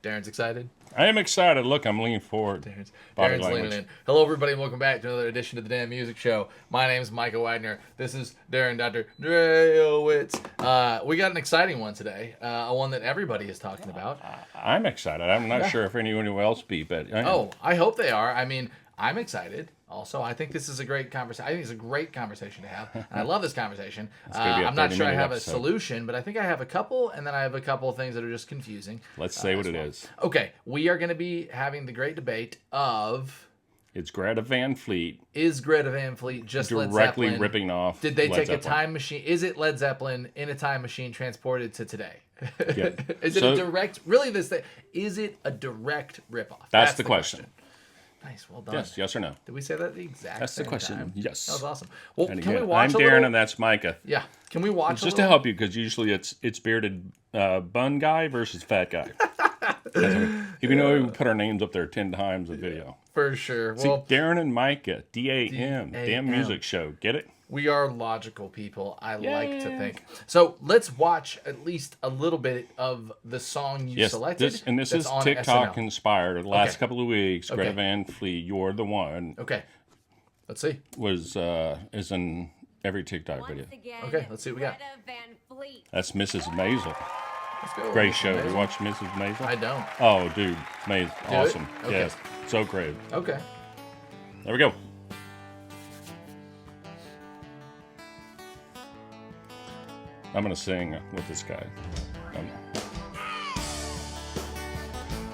Darren's excited. I am excited. Look, I'm leaning forward. Darren's leaning in. Hello, everybody, and welcome back to another edition of the Damn Music Show. My name is Micah Widener. This is Darren Dr. Dreyowitz. We got an exciting one today, one that everybody is talking about. I'm excited. I'm not sure if anyone else be, but I hope they are. I mean, I'm excited. Also, I think this is a great conversation. I think it's a great conversation to have. And I love this conversation. I'm not sure I have a solution, but I think I have a couple, and then I have a couple of things that are just confusing. Let's say what it is. Okay, we are going to be having the great debate of... It's Greta Van Fleet. Is Greta Van Fleet just Led Zeppelin? Directly ripping off Did they Led take Zeppelin. a time machine? Is it Led Zeppelin in a time machine transported to today? Yeah. Is it a direct... Really, this thing... Is it a direct ripoff? That's the question. Nice, well done. Yes or no? Did we say that at the exact That's same the question. time? Yes. That was awesome. Well, And can again, we watch I'm a Darren, little? and that's Micah. Yeah. Can we watch Just to help you, because usually it's bearded bun guy versus fat guy. Even though we put our names up there 10 times a video. For sure. See, Well, Darren and Micah, DAM, Damn Music Show. Get it? we are logical people, I like to think. So let's watch at least a little bit of the song you selected. This is on Tik Tok SNL. inspired. The last Okay. couple of weeks, Okay. Greta Van Fleet, You're the One, Okay. Let's see. is in every TikTok video. Okay, let's see what we got. Greta Van Fleet. That's Mrs. Maisel. Let's go. Great show. Amazing. You watch Mrs. Maisel? I don't. Oh, dude. Maisel. Do it? Awesome. Okay. Yes. So great. Okay. There we go. I'm going to sing with this guy.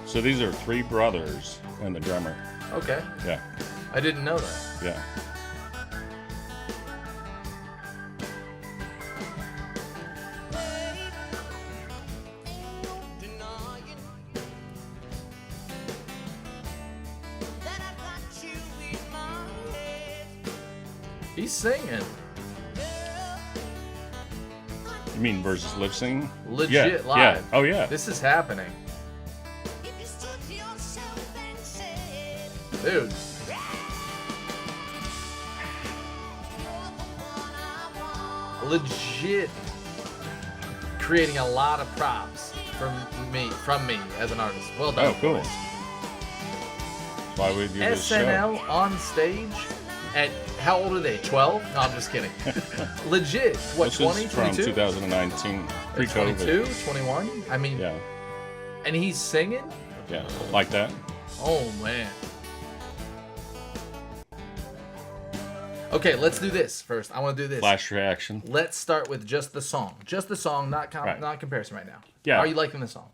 So these are three brothers and the drummer. Okay. Yeah. I didn't know that. Yeah. He's singing. You mean versus lip sing? Legit yeah. live. Yeah. Oh, yeah. This is happening. Dude. Legit creating a lot of props from me as an artist. Well done. Oh, cool. boys. That's why we do this show. SNL on stage at how old are they? 12? No, I'm just kidding. Legit. What, This 20, is from 22? 2019. Pre-COVID. 22, 21? I mean, Yeah. and he's singing? Yeah. Like that. Oh, man. Okay, let's do this first. I want to do this. Flash reaction. Let's start with just the song. Just the song, not Right. not comparison right now. Yeah. How are you liking the song?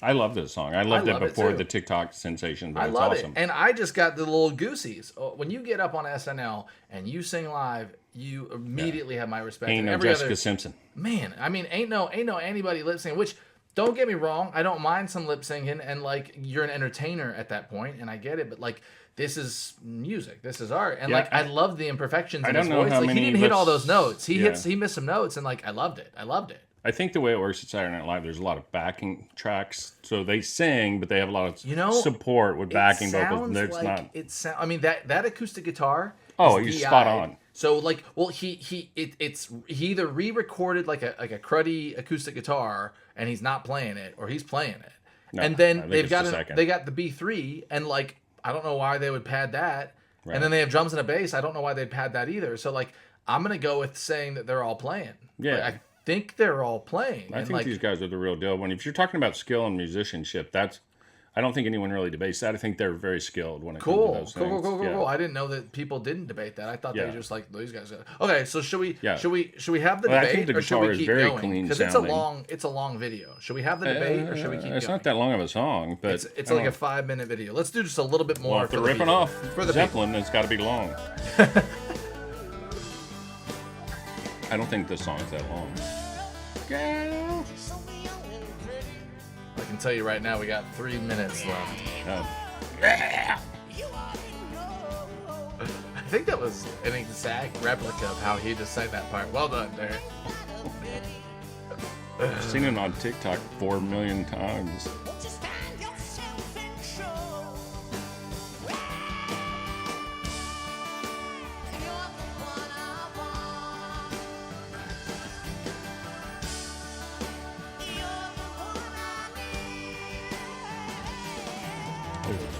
I love this song. I loved love it it before too. the TikTok sensation, but I it's love awesome. it. And I just got the little goosies. When you get up on SNL and you sing live, you immediately have my respect. Ain't And no every Jessica other, Simpson. man, I mean, ain't no anybody lip singing, which don't get me wrong, I don't mind some lip singing, and like you're an entertainer at that point, and I get it, but like this is music, this is art, and Yeah, like I love the imperfections in don't his know voice. how Like he many didn't hit all lips- those notes. He Yeah. missed some notes, and like I loved it. I think the way it works at Saturday Night Live, there's a lot of backing tracks. So they sing, but they have a lot of support with backing vocals. Sounds There's like not. I mean that acoustic guitar. Oh, is you're spot DI. on. So like, well, he either re-recorded like a cruddy acoustic guitar and he's not playing it, or he's playing it. No, and I then think they've it's got the second. they got the B3, and like I don't know why they would pad that. Right. And then they have drums and a bass. I don't know why they'd pad that either. So like I'm gonna go with saying that they're all playing. Yeah. Like, I think they're all playing. I and think like, these guys are the real deal. If you're talking about skill and musicianship, I don't think anyone really debates that. I think they're very skilled when it comes to those things. Cool. I didn't know that people didn't debate that. I thought they Yeah. just like these guys. Okay, so should we have the Well, I think debate, the or should guitar we is keep very going? clean Because sounding. it's a long video. Should we have the debate, or should we keep It's going? not that long of a song, but It's like a 5-minute video. Let's do just a little bit more. well, if for they're the ripping people. off for the Zeppelin, it's got to be long. I don't think this song's that long. people. I can tell you right now, we got 3 minutes left. Oh. I think that was an exact replica of how he just sang that part. Well done, Derek. I've seen it on TikTok 4 million times.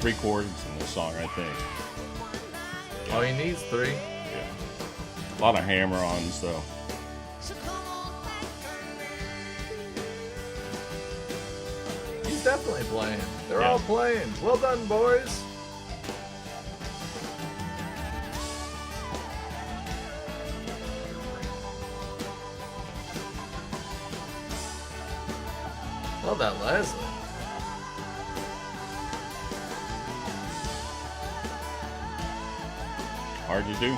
3 chords in this song, I think. Oh, he needs 3. Yeah. A lot of hammer-ons, though. He's definitely playing. They're all playing. Well done, boys. Love that Leslie. Hard to do.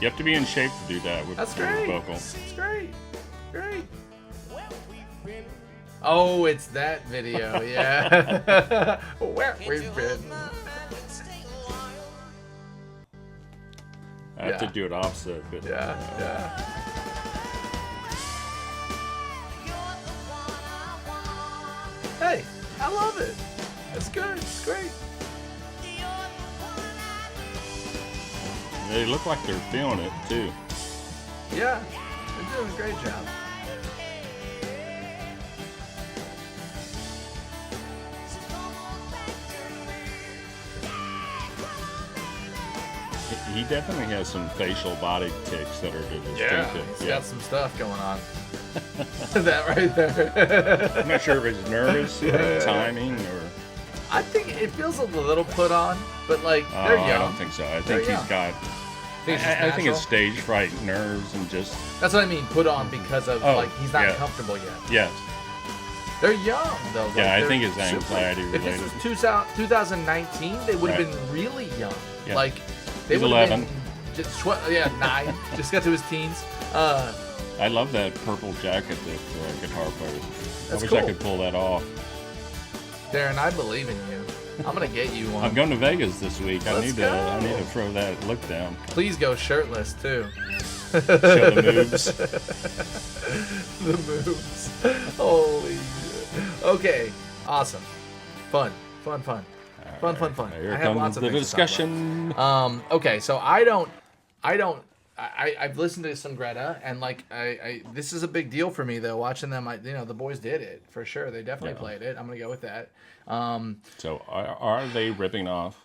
You have to be in shape to do that with your vocal. It's great. Great. Oh, it's that video, yeah. Where we've been. I have to do it offset, but Yeah. Hey, I love it. It's good. It's great. they look like they're feeling it too. Yeah, they're doing a great job. He definitely has some facial body tics that are distinctive. Yeah, he's got some stuff going on. That right there. I'm not sure if it's nervous or timing or... I think it feels a little put on, but like, they're young. I don't think so. I think he's got... I think it's stage fright, nerves, and just... That's what I mean, put on because of, like, he's not comfortable yet. Yes. They're young, though. Like, yeah, I think it's anxiety related. If this was 2019, they would have been really young. Yeah. Like, they He's would 11. have been just 9. Just got to his teens. I love that purple jacket that guitar player. I wish I cool. Could pull that off. Darren, I believe in you. I'm gonna get you one. I'm going to Vegas this week. I need to throw that look down. Please go shirtless too. Show the moves. The moves. Holy shit. Okay. Awesome. Fun. Fun. Here I have comes lots of the things discussion. Okay, so I've listened to some Greta, and like this is a big deal for me though. Watching them, the boys did it for sure. They definitely played it. I'm gonna go with that. So are they ripping off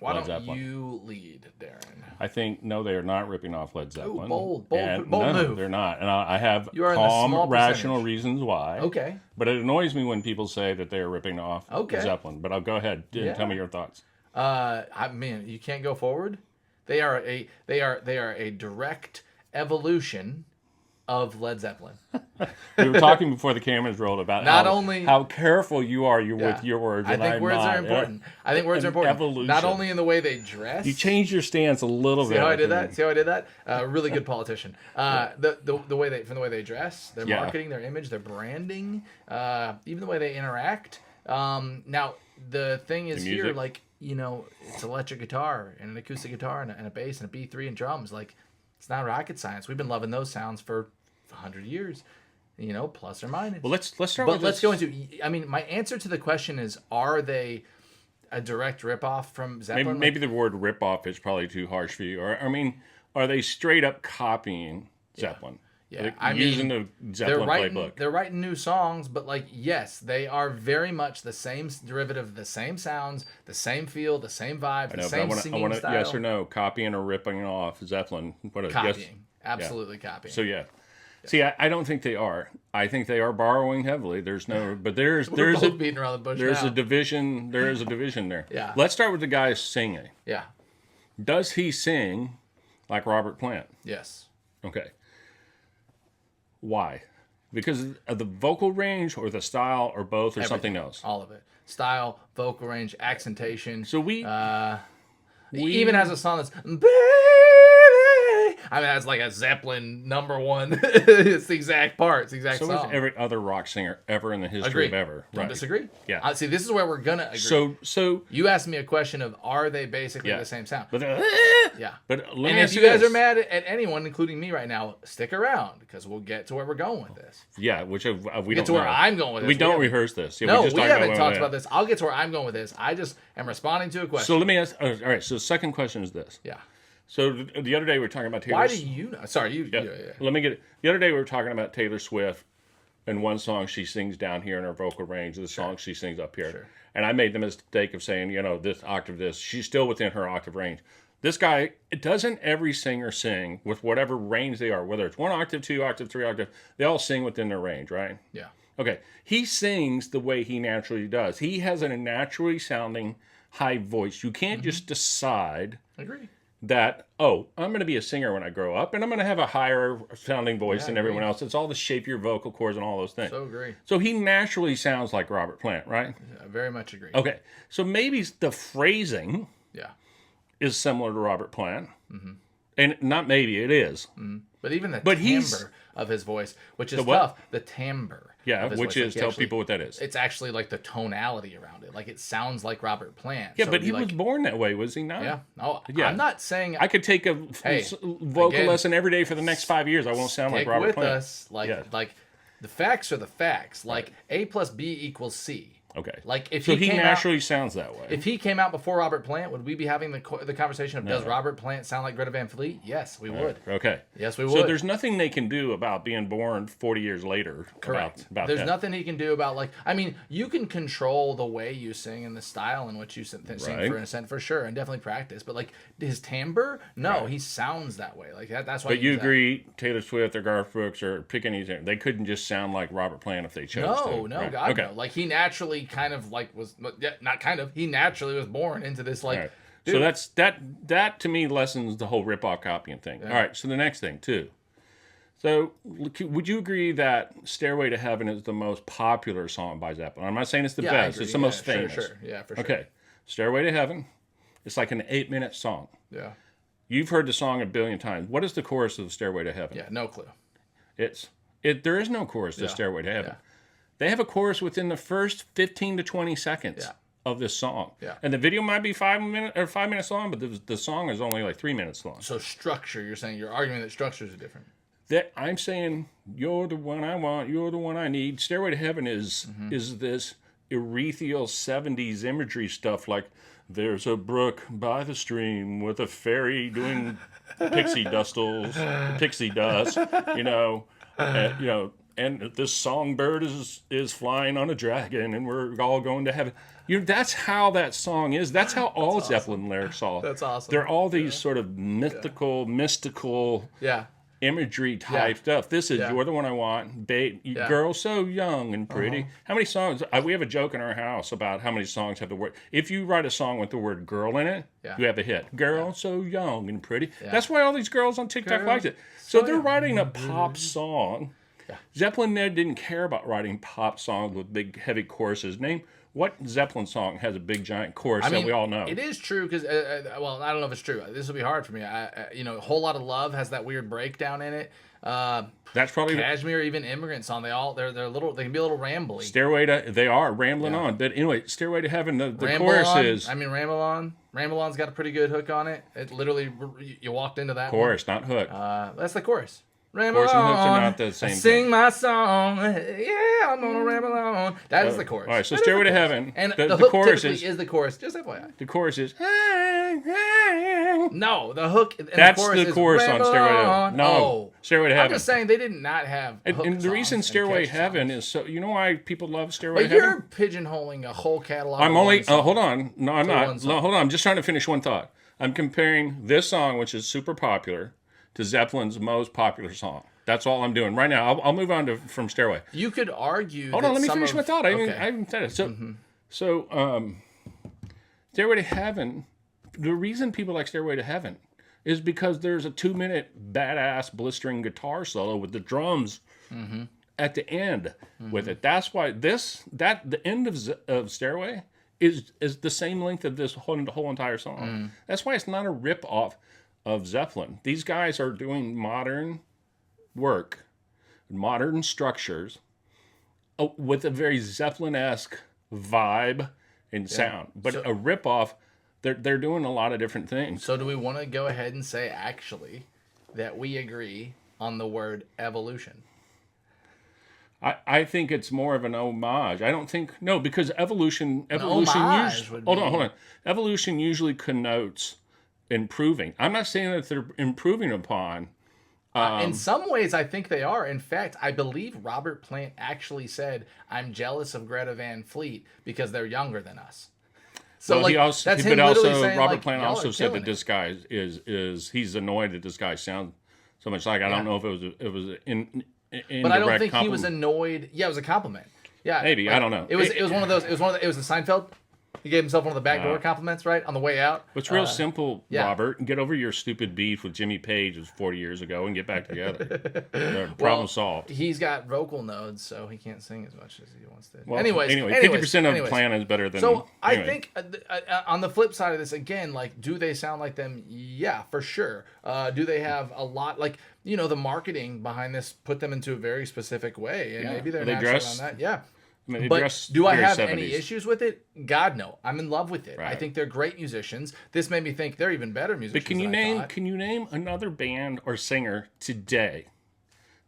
Led Zeppelin? Why don't you lead, Darren? I think no, they are not ripping off Led Zeppelin. Ooh, bold move. They're not, and I have You are calm, in the small rational percentage. reasons why. Okay. But it annoys me when people say that they are ripping off Zeppelin. But I'll go ahead and tell me your thoughts. You can't go forward. They are a direct evolution of Led Zeppelin. We were talking before the cameras rolled about how careful you are with your words. I think words are important. Evolution. Not only in the way they dress. You changed your stance a little bit. See how I did that? Really good politician. The way they dress, their marketing, their image, their branding, even the way they interact. Now the thing is here, like, it's electric guitar and an acoustic guitar and a bass and a B3 and drums. Like, it's not rocket science. We've been loving those sounds for 100 years, plus or minus. Well, let's start but with let's go into. My answer to the question is: are they a direct ripoff from Zeppelin? Maybe the word ripoff is probably too harsh for you. Or are they straight up copying Zeppelin? Yeah, using the Zeppelin playbook. They're writing new songs, but yes, they are very much the same derivative of the same sounds, the same feel, the same vibe, the same singing style. Yes or no, copying or ripping off Zeppelin? Copying, absolutely copying. So see, I don't think they are. I think they are borrowing heavily. There's a beating around the bush. There's a division. There is a division there. Yeah. Let's start with the guy singing. Yeah. Does he sing like Robert Plant? Yes. Okay. Why? Because of the vocal range or the style or both or something else? All of it. Style, vocal range, accentation. So we even has a song that's Baby. That's like a Zeppelin #1. It's the exact part. It's the exact song. So is every other rock singer ever in the history of ever. Don't disagree. Yeah. See, this is where we're gonna agree. So you asked me a question of are they basically the same sound? But yeah. But let and me if ask you guys are mad at anyone, including me right now, stick around because we'll get to where we're going with this. Yeah, which we don't get to where I'm going with this. We don't reherse this. Yeah, we haven't talked about this. I'll get to where I'm going with this. I just am responding to a question. So let me ask. All right. So the second question is this. Yeah. So the other day we were talking about Taylor. Why do you know? Sorry, you. Yeah. Let me get it. The other day we were talking about Taylor Swift and one song she sings down here in her vocal range, the song she sings up here. Sure. And I made the mistake of saying, this octave, she's still within her octave range. This guy, doesn't every singer sing with whatever range they are, whether it's 1 octave, 2 octave, 3 octave, they all sing within their range, right? Yeah. Okay. He sings the way he naturally does. He has a naturally sounding high voice. You can't just decide Agree. that, I'm going to be a singer when I grow up, and I'm going to have a higher sounding voice than everyone else. It's all the shape of your vocal cords and all those things. So agree. So he naturally sounds like Robert Plant, right? Yeah, very much agree. Okay. So maybe the phrasing is similar to Robert Plant. Mm-hmm. And not maybe, it is. Mm-hmm. But even the timbre of his voice, which is tough, the timbre. Yeah, which is, tell people what that is. It's actually like the tonality around it. Like it sounds like Robert Plant. Yeah, so but he was born that way, was he not? Yeah. Oh, yeah. I'm not saying... I could take a vocal lesson every day for the next 5 years. I won't sound like Robert Plant. Stick with us. Like the facts are the facts. Like A plus B equals C. Okay. Like if so he naturally sounds that way. If he came out before Robert Plant, would we be having the conversation of does Robert Plant sound like Greta Van Fleet? Yes, we would. Okay. Yes, we would. So there's nothing they can do about being born 40 years later. Correct. About there's that. nothing he can do about you can control the way you sing and the style in which you sing for sure, and definitely practice. But his timbre, he sounds that way. Like that's why. But you agree, Taylor Swift or Garth Brooks or pick any, they couldn't just sound like Robert Plant if they chose to. No, God, no. Like he naturally he naturally was born into this Right. So that to me lessens the whole rip-off copying thing. All right, so the next thing too. So would you agree that Stairway to Heaven is the most popular song by Zeppelin? I'm not saying it's the best, it's the most famous. Sure. Yeah, for sure. Okay. Stairway to Heaven, it's like an 8-minute song. Yeah. You've heard the song a billion times. What is the chorus of Stairway to Heaven? Yeah, no clue. There is no chorus to Stairway to Heaven. Yeah. They have a chorus within the first 15 to 20 seconds of this song. Yeah. And the video might be 5 minutes long, but the song is only like 3 minutes long. So structure, you're arguing that structures are different. I'm saying, you're the one I want, you're the one I need. Stairway to Heaven is this ethereal 70s imagery stuff like, there's a brook by the stream with a fairy doing pixie dust, and this songbird is flying on a dragon, and we're all going to heaven. That's how that song is. That's how all Zeppelin lyrics are. That's awesome. They're all these sort of mystical imagery type stuff. This is You're the One I Want, Girl So Young and Pretty. How many songs? We have a joke in our house about how many songs have the word. If you write a song with the word girl in it, you have a hit. Girl So Young and Pretty. That's why all these girls on TikTok liked it. So they're writing a pop song. Zeppelin didn't care about writing pop songs with big, heavy choruses. Name what Zeppelin song has a big, giant chorus that we all know? It is true because, I don't know if it's true. This will be hard for me. A Whole Lot of Love has that weird breakdown in it. That's probably Kashmir, even Immigrant Song. They're little. They can be a little rambly. They are rambling on. But anyway, Stairway to Heaven. The chorus is. Ramble On. Ramble On's got a pretty good hook on it. It literally, you walked into that chorus, not hook. That's the chorus. Ramble chorus and hooks are not the same Sing my song. Yeah, I'm gonna ramble on. That is the chorus. All right, so Stairway to Heaven. And the hook chorus is the chorus. Just FYI. The chorus is. No, the hook. And that's the chorus on Stairway to Heaven. No, Stairway to Heaven. I'm just saying they did not have. And the reason Stairway to Heaven is so. You know why people love Stairway to Heaven? Heaven? But you're pigeonholing a whole catalog. I'm only. Hold on. No, I'm not. No, hold on. I'm just trying to finish one thought. I'm comparing this song, which is super popular, to Zeppelin's most popular song. That's all I'm doing right now. I'll move on from Stairway. You could argue. Hold on, let me finish my thought. I haven't said it. So, Stairway to Heaven. The reason people like Stairway to Heaven is because there's a 2-minute badass blistering guitar solo with the drums at the end with it. That's why the end of Stairway is the same length of this whole entire song. That's why it's not a rip off of Zeppelin. These guys are doing modern work, modern structures, with a very Zeppelin-esque vibe and sound. But a ripoff, they're doing a lot of different things. So do we want to go ahead and say, actually, that we agree on the word evolution? I think it's more of an homage. I don't think... No, because evolution hold on. Evolution usually connotes improving. I'm not saying that they're improving upon In some ways, I think they are. In fact, I believe Robert Plant actually said, "I'm jealous of Greta Van Fleet because they're younger than us." So well, like, he also, that's but him also literally saying, Robert like, Plant y'all also are said that killing this guy is he's annoyed that this guy sounds so much like. I don't know if it was in but I don't think compliment. he was annoyed. Yeah, it was a compliment. Yeah, Maybe, like, I don't know. It was one of those. It was the Seinfeld. He gave himself one of the backdoor compliments, right, on the way out. It's real simple, Robert. Get over your stupid beef with Jimmy Page of 40 years ago and get back together. Problem solved. He's got vocal nodes, so he can't sing as much as he wants to. Well, anyways, 50% of the plan is better than. So I anyway. think on the flip side of this, again, like, do they sound like them? Yeah, for sure. Do they have a lot, like, the marketing behind this put them into a very specific way, and maybe they're naturally on that. Yeah. But do I have 70s. Any issues with it? God, no. I'm in love with it. Right. I think they're great musicians. This made me think they're even better musicians. But can you name another band or singer today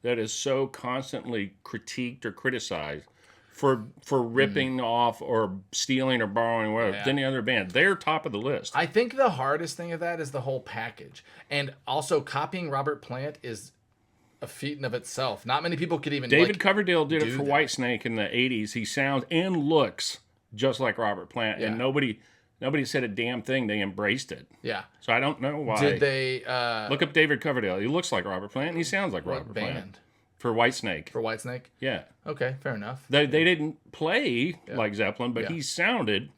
that is so constantly critiqued or criticized for ripping off or stealing or borrowing whatever than any other band? They're top of the list. I think the hardest thing of that is the whole package, and also copying Robert Plant is a feat in of itself. Not many people could even. David Coverdale did it for Whitesnake in the '80s. He sounds and looks just like Robert Plant, and nobody said a damn thing. They embraced it. Yeah. So I don't know why. Did they look up David Coverdale? He looks like Robert Plant, and he sounds like Robert Plant. For Whitesnake. For Whitesnake. Yeah. Okay, fair enough. They didn't play like Zeppelin, but he sounded.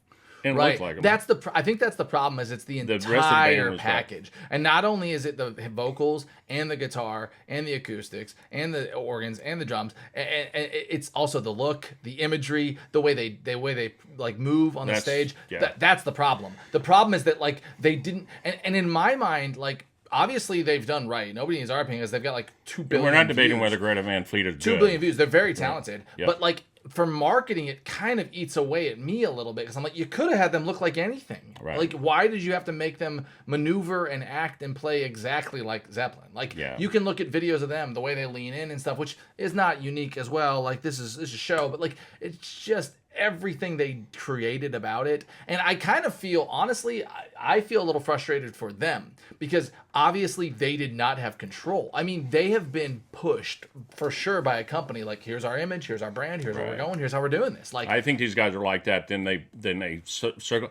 And looked like him. I think that's the problem. Is it's the entire package, and not only is it the vocals and the guitar and the acoustics and the organs and the drums, and it's also the look, the imagery, the way they like move on the stage. Yeah. That's the problem. The problem is that, like, they didn't, and in my mind, like, obviously they've done right. Nobody needs our opinion, because they've got like 2 billion. We're not debating whether Greta Van Fleet is 2 billion views. They're very talented, yeah. But like, for marketing, it kind of eats away at me a little bit, because I'm like, you could have had them look like anything. Right. Like, why did you have to make them maneuver and act and play exactly like Zeppelin? Like, you can look at videos of them, the way they lean in and stuff, which is not unique as well. Like, this is a show, but like, it's just everything they created about it. And I kind of feel, honestly, I feel a little frustrated for them, because obviously they did not have control. I mean, they have been pushed for sure by a company. Like, here's our image, here's our brand, here's where we're going, here's how we're doing this. Like, I think these guys are like that. Then they circle.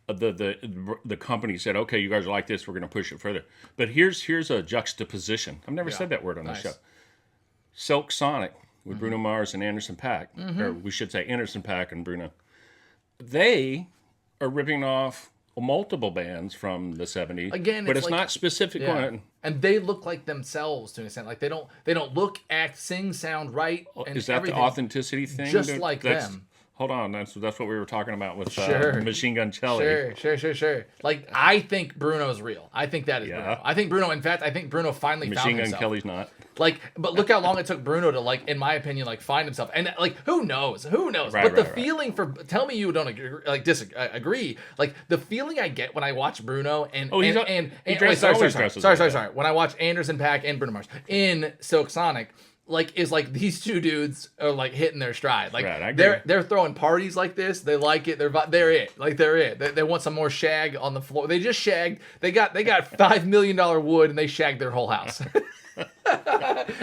The company said, okay, you guys are like this, we're going to push it further. But here's a juxtaposition. I've never said that word on this show. Silk Sonic with Bruno Mars and Anderson .Paak, or we should say Anderson .Paak and Bruno. They are ripping off multiple bands from the 70s. Again, but it's like, not specific one. And they look like themselves to an extent. Like, they don't look, act, sing, sound right. And is that the authenticity thing? Just like them. Hold on, that's what we were talking about with Machine Gun Kelly. Sure. Like, I think Bruno's real. I think that is Bruno. I think Bruno finally found himself. Machine Gun Kelly's not. Like, but look how long it took Bruno to, like, in my opinion, like, find himself. And, like, who knows? But the feeling for, tell me you don't agree, like, disagree. Like, the feeling I get when I watch Bruno and sorry. When I watch Anderson .Paak and Bruno Mars in Silk Sonic, like, is like these two dudes are like hitting their stride. Like, they're throwing parties like this. They like it. They're it. Like, they're it. They want some more shag on the floor. They just shagged. They got $5 million wood, and they shagged their whole house.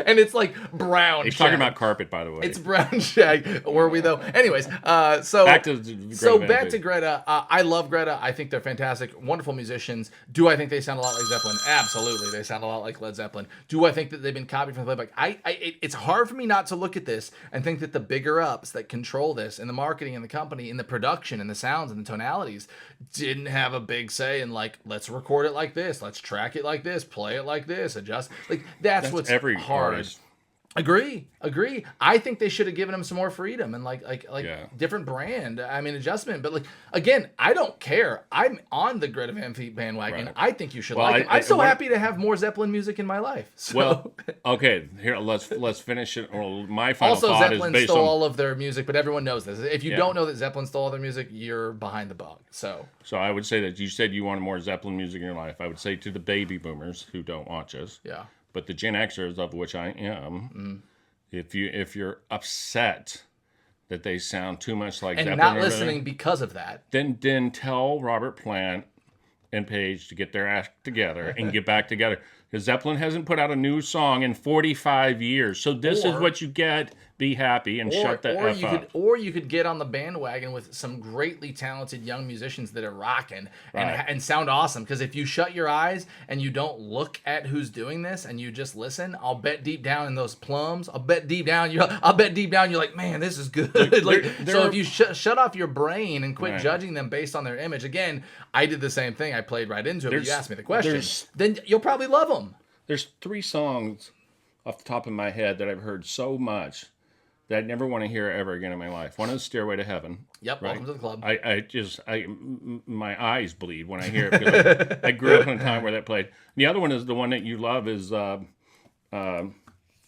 And it's like brown. He's talking about carpet, by the way. It's brown shag. Were we though? Anyways, back to Greta. I love Greta. I think they're fantastic, wonderful musicians. Do I think they sound a lot like Zeppelin? Absolutely, they sound a lot like Led Zeppelin. Do I think that they've been copied from the playback? It's hard for me not to look at this and think that the bigger ups that control this, and the marketing and the company and the production and the sounds and the tonalities, didn't have a big say in, like, let's record it like this, let's track it like this, play it like this, adjust. Like, that's what's every hard. Artist. Agree. I think they should have given him some more freedom and like different brand. I mean, adjustment. But like, again, I don't care. I'm on the Greta Van Fleet bandwagon. Right. I think you should like it. I'm so happy to have more Zeppelin music in my life. So. Well, okay, here let's finish it. Well, my final also, thought Zeppelin is based stole on all of their music, but everyone knows this. If you don't know that Zeppelin stole all their music, you're behind the bug. So I would say that you said you wanted more Zeppelin music in your life. I would say to the baby boomers who don't watch us, but the Gen Xers, of which I am. If you're upset that they sound too much like and Zeppelin not listening because of that, then tell Robert Plant and Page to get their act together and get back together. Because Zeppelin hasn't put out a new song in 45 years. So this is what you get. Be happy and shut the F up. Or you could get on the bandwagon with some greatly talented young musicians that are rocking and sound awesome. Because if you shut your eyes and you don't look at who's doing this and you just listen, I'll bet deep down in those plums, I'll bet deep down you're like, man, this is good. So if you shut off your brain and quit judging them based on their image, again, I did the same thing. I played right into it. But you asked me the question, then you'll probably love them. There's 3 songs off the top of my head that I've heard so much that I'd never want to hear ever again in my life. One is Stairway to Heaven. Yep, right? Welcome to the club. My eyes bleed when I hear it because I grew up in a time where that played. The other one is the one that you love is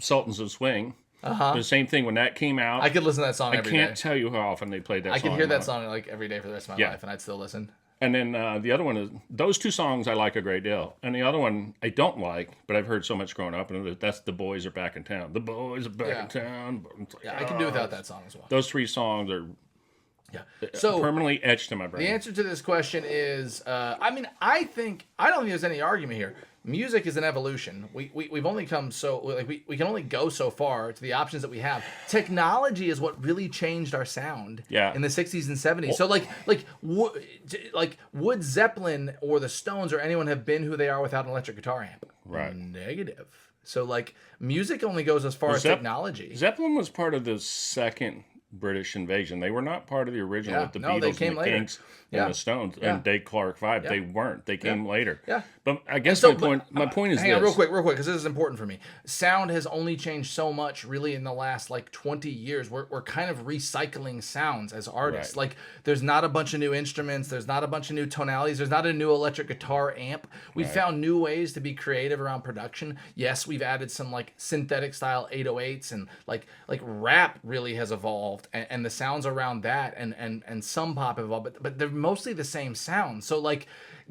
Sultans of Swing. The same thing when that came out. I could listen to that song every day. I can't tell you how often they played that song. I could hear that song like every day for the rest of my life, and I'd still listen. And then the other one is, those 2 songs I like a great deal. And the other one I don't like, but I've heard so much growing up, and that's The Boys Are Back in Town. The Boys Are Back in Town. I can do without that song as well. Those 3 songs are permanently etched in my brain. The answer to this question is, I don't think there's any argument here. Music is an evolution. We've only come we can only go so far to the options that we have. Technology is what really changed our sound in the 60s and 70s. So would Zeppelin or the Stones or anyone have been who they are without an electric guitar amp? Right. Negative. So music only goes as far as technology. Zeppelin was part of the second British invasion. They were not part of the original with the Beatles and the Kinks and the Stones and Dave Clark 5. They weren't. They came later. Yeah. But I guess my point is hang on real quick, because this is important for me. Sound has only changed so much really in the last 20 years. We're kind of recycling sounds as artists. Right. There's not a bunch of new instruments. There's not a bunch of new tonalities. There's not a new electric guitar amp. We've found new ways to be creative around production. Yes, we've added some synthetic style 808s and rap really has evolved and the sounds around that and some pop evolved, but they're mostly the same sound. So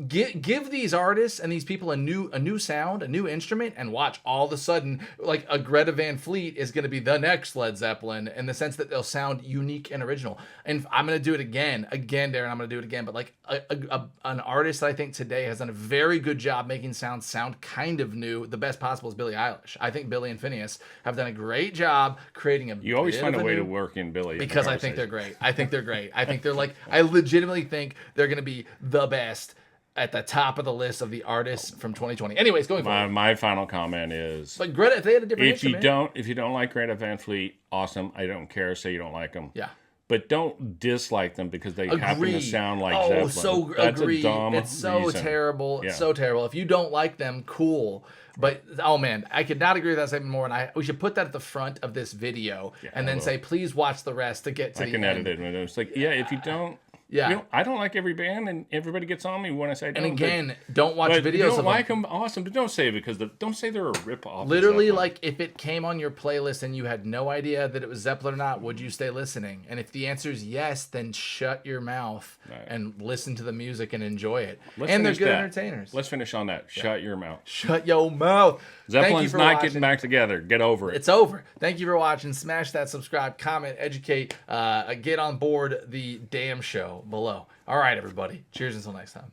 give these artists and these people a new sound, a new instrument, and watch all of a sudden a Greta Van Fleet is going to be the next Led Zeppelin in the sense that they'll sound unique and original. And I'm going to do it again, Darren. I'm going to do it again. But an artist that I think today has done a very good job making sound kind of new. The best possible is Billie Eilish. I think Billie and Phineas have done a great job creating a. You always find a way to work in Billie because I think they're great. I think they're I legitimately think they're going to be the best. At the top of the list of the artists from 2020. Anyways, going forward. My final comment is... But Greta, if they had a different instrument... If you don't like Greta Van Fleet, awesome. I don't care. Say you don't like them. Yeah. But don't dislike them because they happen to sound like Zeppelin. Oh, so agree. It's so terrible. Yeah. It's so terrible. If you don't like them, cool. But, oh man, I could not agree with that statement more. And we should put that at the front of this video and then say, please watch the rest to get to the end. I can edit it. It's if you don't... Yeah, I don't like every band, and everybody gets on me when I say I don't. And again, don't watch videos. If you don't like them, awesome, but don't say it because don't say they're a rip-off. Literally, if it came on your playlist and you had no idea that it was Zeppelin or not, would you stay listening? And if the answer is yes, then shut your mouth and listen to the music and enjoy it. And they're good entertainers. Let's finish on that. Yeah. Shut your mouth. Shut your mouth. Zeppelin's not getting back together. Get over it. It's over. Thank you for watching. Smash that subscribe, comment, educate, get on board the damn show below. All right, everybody. Cheers until next time.